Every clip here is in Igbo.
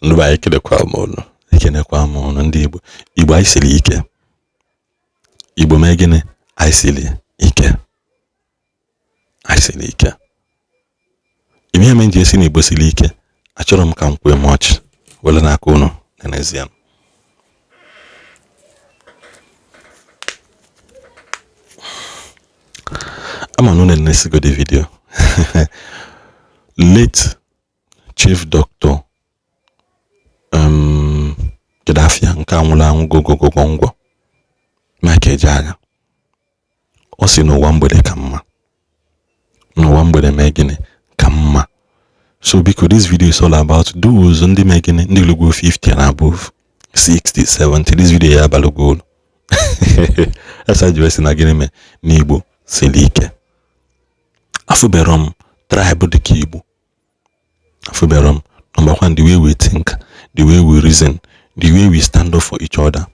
Nduba ikele kwa mono. Ikene kwa mono Ndigbo. Igbo aisili ike. Igbo megene aisili ike. Aisili ike. Ime menje si n'Igbo sili ike. Achọrọ m ka m kwue much. Wele na aka unu n'ezie. I'm on the next good video. Late Chief Doctor Kedafia nka nwula ngwo Mike Jaga o si n'ụwa mgbede ka mma n'ụwa mgbede megine ka mma. So because this video is all about those ndị megine ndị lugo 50 and above 60 70 this video ya balogo asa jiwesi na gine me n'Igbo sili ike. Afuberom tribe dịka Igbo. Afuberom number one, the way we think, the way we reason, the way we stand up for each other.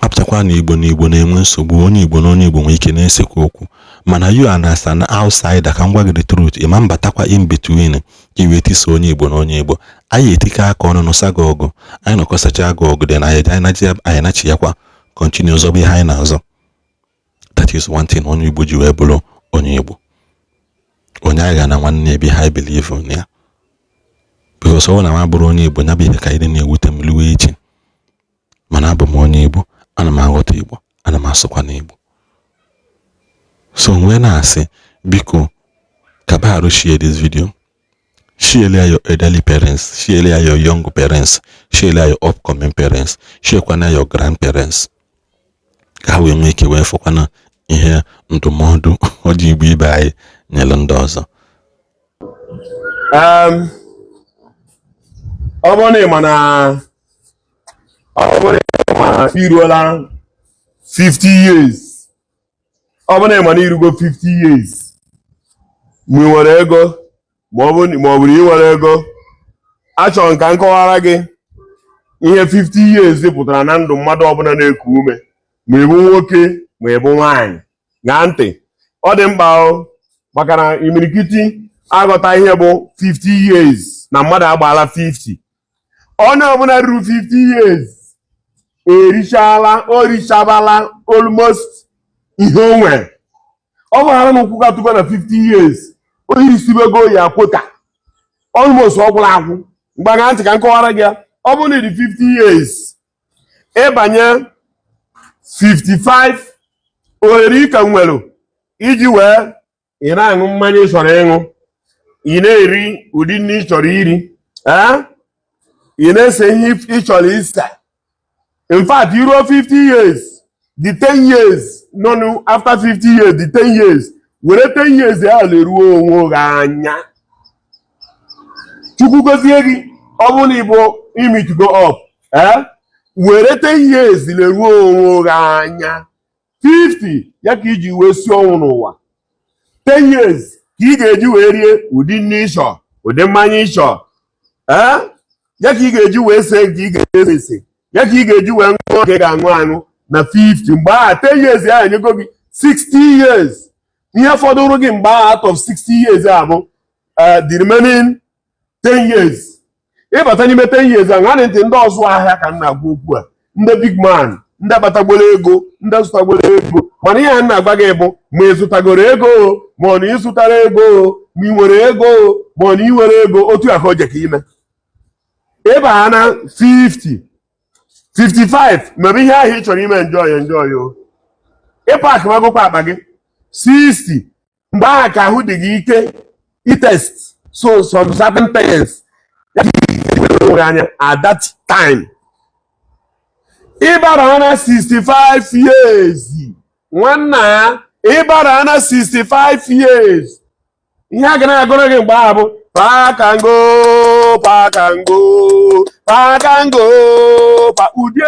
Apụtakwa na Igbo na-enwe nsogbu onye Igbo na onye Igbo nwe ike na-esekwu okwu mana you understand outsider ka ngwa gị the truth ịma mbatakwa in between ka iwe tisa onye Igbo na onye Igbo anyị etika aka ọnụ na Saga ọgụ anyị nọkọsacha agụ ọgụ dị na anyị nachi ya kwa continue ọzọ bụ ihe anyị na-azọ. That is one thing onye Igbo ji wee bụrụ onye Igbo. Onye agha na nwanne ebe ha believe on ya because ọ na ma bụrụ onye Igbo nya bụ ihe ka anyị na-ewute m luwe echi mana abụ m onye Igbo ana m aghọta Igbo ana m asụkwa na Igbo. So when I say biko kabaru share this video, share your elderly parents, share your young parents, share your upcoming parents, share kwana your grandparents ka we make way for kwana ihe ndụmọdụ oji Igbo ibe anyị nyere ndị ọzọ. Ọ bụrụ mana iruola 50 years. Ọ bụrụ mana irugo 50 years. Ma nwere ego ma ọ bụrụ nwere ego achọrọ nka nkọwara gị ihe 50 years pụtara na ndụ mmadụ ọbụla na-eku ume ma ịbụ nwoke ma ịbụ nwaanyị. Gaa ntị ọ dị mkpa maka na imirikiti aghọta ihe bụ 50 years na mmadụ agbaala 50. Onye ọbụla ruru 50 years orichabala almost ihe o nwere. Ọ bụghara na ụkwụ gatụgo na 50 years o yirisibego ya kwota almost ọ gwụla akwụ. Mgbaga ntị ka nkọwara gị ọ bụrụ na ịdị 50 years ịbanye 55 ohere ka nwere iji wee ị na-aṅụ mmanya ị chọrọ ịṅụ, ị na-eri ụdị nri ị chọrọ iri, ị na-ese ihe ị chọrọ ise. In fact, you ruo 50 years, the 10 years, no, after 50 years, the 10 years, were 10 years ya leruo onwe gị anya. Chukwu gozie gị ọ bụrụ na Igbo imi to go up, were 10 years leruo onwe gị anya. 50 ya ka iji wee si ọnwụ n'ụwa. 10 years ka ị ga-eji wee rie ụdị nri ịchọ, ụdị mmanya ịchọ, ya ka ị ga-eji wee see nke ị ga-ese ese, ya ka ị ga-eji wee ṅụọ nke ga-aṅụ aṅụ na 50. Mgbe aha 10 years ya enyego gị 60 years. Ihe fọdụrụ gị mgbe aha out of 60 years a bụ the remaining 10 years. Ịbata n'ime 10 years ahụ ha ntị ndị ọzụ ahịa ka m na-agwa okwu a, ndị big man, ndị abatagbolo ego, ndị zụtagbolo ego. Mana ihe a na-agwa gị bụ ma ị zụtagoro ego ma ọ na ị zụtara ego ma ị nwere ego ma ọ na ị nwere ego otu a ka o je ka ime. Ịba na 50 55 mebe ihe ahụ ị chọrọ ime enjoy o. Ịpak magụkwa akpa gị 60 mgbe aha ka ahụ dị gị ike itest so some certain things anya at that time. Ịbara na 65 years nwanna ịbara na 65 years ihe a ga na-agụrụ gị mgbe ahụ bụ pakango ụdị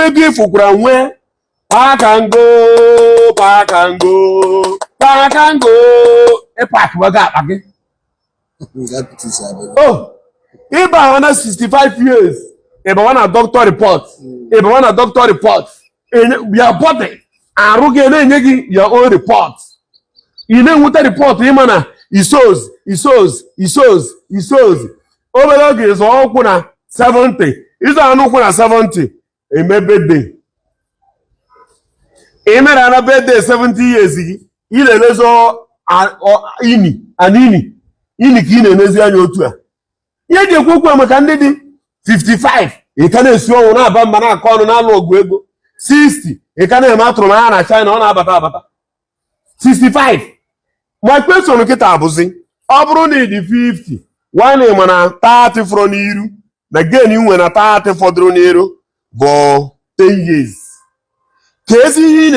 ego ịfụkwara nwe pakango ịpak wago akpa gị. Ịbara na 65 years ịbawa na doctor report your body arụ gị na-enye gị your own report. Ị na-enweta report ịma na isozi obere oge ịzọ ụkwụ na 70 ịzọ anụ ụkwụ na 70 emebede imere ana bede 70 years gị ị na-elezo ini ka ị na-enezi anya otu a ihe ji ekwu okwu maka ndị dị 55 ị ka na-esi ọnwụ na-aba mba na-akọ ọnụ na-alụ ọgụ ego 60 ị ka na-eme atụrụ n'anya na China ọ na-abata abata 65 my question nkịta abụzi ọ bụrụ na ị dị 50 nwanne ịma na 30 fọrọ n'iru na gain inwe na 30 fọdụrụ n'iru bụ 10 years ka ezi ihe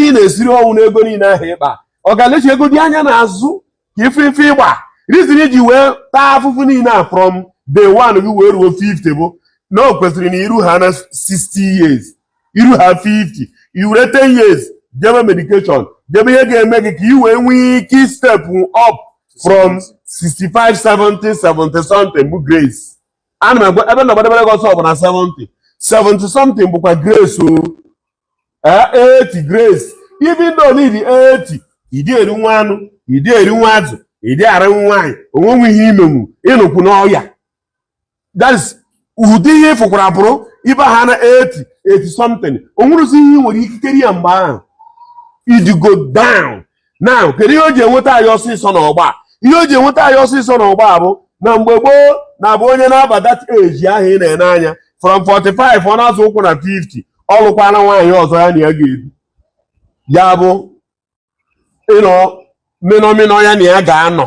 ị na-esiri ọnwụ n'ego niile ahụ ịkpa ọ ga-elechi ego dị anya n'azụ ka ife ịgba reason iji wee taa afụfụ niile a from day 1 gị wee ruo 50 bụ na o kwesịrị na iru ha na 60 years iru ha 50 i were 10 years jebe medication jebe ihe ga-eme gị ka i wee nwee ike step up from 65 70 70 something bụ grace ana m agwa ebe na-agbadebere gị ọsọ bụ na 70 something bụkwa grace o 80 grace even though need 80 ịdị eri nwa anụ ịdị eri nwa azụ ịdị ara nwaanyị onwe ihe imenwu ịnụkwu n'ọya that is ụdị ihe ịfụkwara bụrụ ibe ha na 80 something onwerozi ihe nwere ikikere ya mgbe ahụ iji go down now kedu ihe o ji enweta anyị ọsịsọ n'ọgba ihe o ji enweta anyị ọsịsọ n'ọgba bụ na mgbe gboo na-abụ onye na-aba that age ahụ ị na-ene anya from 45 ọ na-azụ ụkwụ na 50 ọ lụkwana nwaanyị ọzọ ya na ya ga-ebi ya bụ ịnọ mịnọmịnọ ya na ya ga-anọ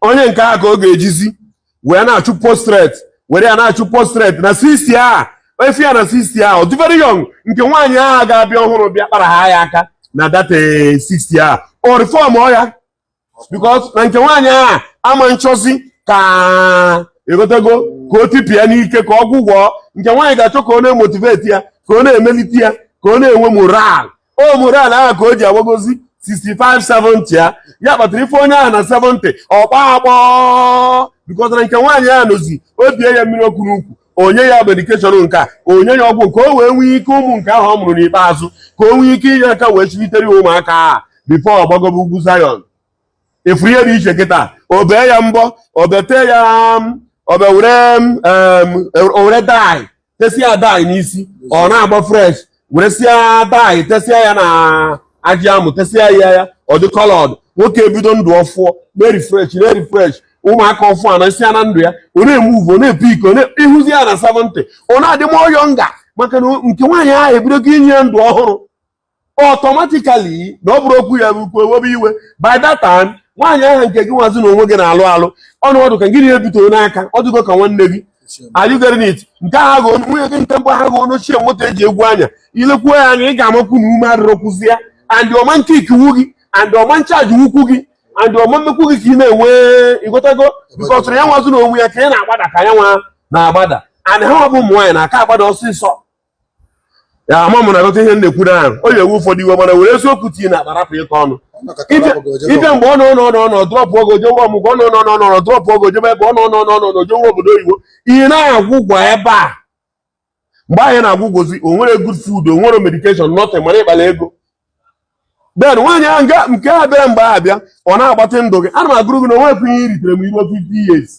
onye nke a ka ọ ga-ejizi wee na-achụ postrate were ya na-achụ postrate na 60 a efi ya na 60 a ọ dị very young nke nwaanyị ahụ ga-abịa ọhụrụ bịa kpara ha ya aka na that 60 a o reform ọ ya because na nke nwaanyị ahụ ama nchọzi ka egotego ka o tipụ ya n'ike ka ọ gwụgwọ nke nwaanyị ga-achọ ka ọ na-emotivate ya ka ọ na-emelite ya ka ọ na-enwe moral moral ahụ ka o ji agwagozi 65 70 ya kpatara ife onye ahụ na 70 ọkpa akpọ because na nke nwaanyị ahụ nozi obie ya mmiri okwu n'ukwu onye ya medikeshọn nke a onye ya ọgwụ nke o wee nwee ike ụmụ nke ahụ ọ mụrụ n'ikpeazụ ka o nwee ike inye aka wee chilitere ụmụaka a bifo ọgbagobe ugwu Zion efuru ihe dị iche kịta o bee ya mbọ o bete ya were dai tesịa dai n'isi ọ na-agba fresh were sịa dai tesịa ya na ajị amụ tesịa ya ọ dị colored nwoke ebido ndụ ọfụọ na-refresh ụmụaka ọfụ a na-esi ya na ndụ ya ọ na-emuvu ọ na-epik ịhụzi ya na 70 ọ na-adị mọyọ nga maka na nke nwaanyị ahụ ebidogo inye ndụ ọhụrụ ọtọmatikali na ọ bụrụ okwu ya bụ ewebe iwe by that time nwaanyị ahụ nke gị nwazi na onwe gị na-alụ ọnụọdụ ka gị na-ebitoro n'aka ọ dịgo ka nwanne gị ayugerit nke ahụ nwunye gị nke mbụ ahụ onochie moto eji egwu anya ilekwuo ya anya ị ga-amakwu na ume adịrọkwụzi ya and ọma nke ikiwu gị and ọma nchaji ukwu gị and ọma mmekwu gị ka ị na-enwe igotago bikọsịrị ya nwazi na onwe ya ka ị na-agbada ka ya nwa na-agbada and ha bụ ụmụ nwaanyị na-aka agbada ọsịsọ ya ama m na-agote ihe na-ekwuru ahụ o yi-ewu ụfọdụ iwe mana were eziokwu tii na akparapụ ịkọ ọnụ ibe mgbe ọ drọpụ ogo jewe ọmụgwọ ọ drọpụ ogo jebe ebe ọ jewe obodo oyibo ihe na-agwụ gwa ebe a mgbe anyị na-agwụgwozi o nwere good food o nwere medication nothing mana ịkpala ego then nwaanyị ahụ nke a bịara mgbe a bịa ọ na-agbatị ndụ gị ana m agụrụ gị na onwekwu ihe iritere m iru 50 years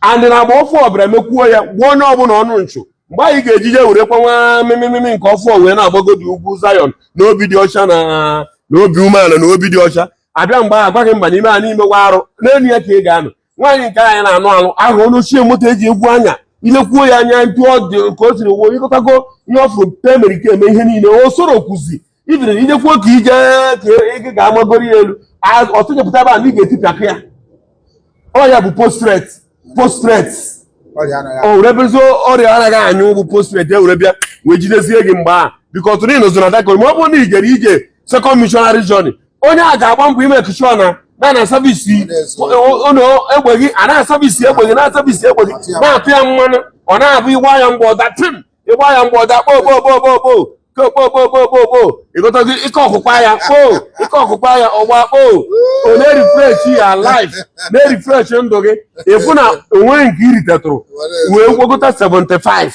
and na-agba ofe ọbịara mekwuo ya gbuo onye ọbụla ọnụ nchụ mgbe anyị ga-ejije werekwa nwa mmemme nke ọfụ wee na-agbagodi ugwu Zion na obi dị ọcha na obi umeala na obi dị ọcha abịa mgbe a gwaghị mba n'ime a n'imegwa arụ n'elu ya ka ị ga-anọ nwaanyị nke anyị na-anụ alụ ahụ onye ochie moto eji egwu anya ilekwuo ya anya ntụ ọ dị ka o siri wo ịkọtago ihe ọ fụrụ pụta emerike eme ihe niile o soro kwuzi ibiri ijekwuo ka ije ka ị ga-amagoro ya elu ọtụnyepụta ebe a na ị ga-etipịakụ ya ọ ya bụ postrate o were bezo ọrịa anaghị anyụ bụ postrate e were bịa wee jidezie gị mgbe a bikọ tụrụ ịnọzụ na dakọ ma ọ bụrụ na ị jere ije second missionary journey onye a ga-agba mbọ ime kishọ na savisi egbe gị a na-asavisi egbe gị na-asavisi egbe gị na-atụ ya mmanụ ọ na-abụ ịgba ya mgbe ọda tim ịgba ya mgbe ọda kpokpokpokpokpokpokpokpokpo ịgotazi ike ọkụkwa ya ike ọkụkwa ya ọgba kpoo ọ na-erifresh ya life na-erifresh ndụ gị ịfụ na onwe nke iritetụrụ wee gwogota 75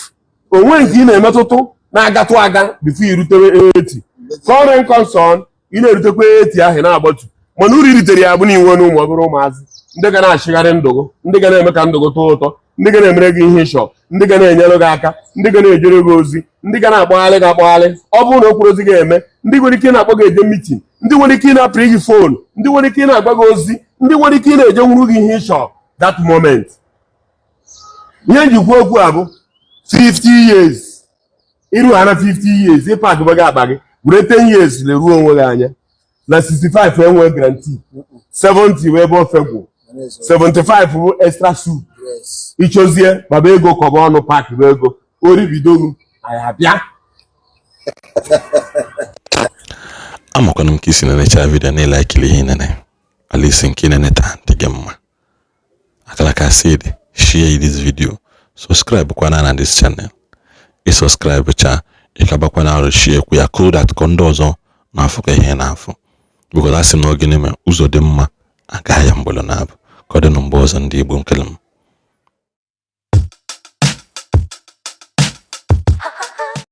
onwe nke ị na-emetụtụ na-agatụ aga bifo irutere 80 current concern ị na-erutekwa 80 ahụ na-agbatu mana uru iritere ya bụ na inwe n'ụmụ obere ụmụazị ndị ga na-achịgharị ndụgụ ndị ga na-eme ka ndụgụ tọọ ụtọ ndị ga na-emere gị ihe ịchọ ndị ga na-enyere gị aka ndị ga na-ejere gị ozi ndị ga na-akpagharị gị akpagharị ọ bụrụ na okporo ozi ga-eme ndị nwere ike na-akpọ gị eje mitin ndị nwere ike na-apịrị gị fon ndị nwere ike na-agba gị ozi ndị nwere ike na-eje nwuru gị ihe ịchọ that moment. Ihe njikwa okwu a bụ 50 years iru ha na 50 years ịpak gị akpa gị were 10 years leruo onwe gị anya na 65 enwe garanti 70 wee bụ ofegwu 75 bụ extra soup ichozie baba ego kọba ọnụ pak bụ ego oribidolu anyị abịa. Amakwana m ka isi nenecha vidio na ịlaikili ihe nene alisi nke nene taa dị gị mma akala ka said share this video subscribe kwana na this channel subscribe cha ịkabakwana ọrụ share kwa ya that kondo ọzọ na-afụ ka ihe na-afụ because asị m na oge n'ime ụzọ dị mma agaghị ya mgbolo na-abụ ka ọ dị na mgbe ọzọ ndị Igbo nkele m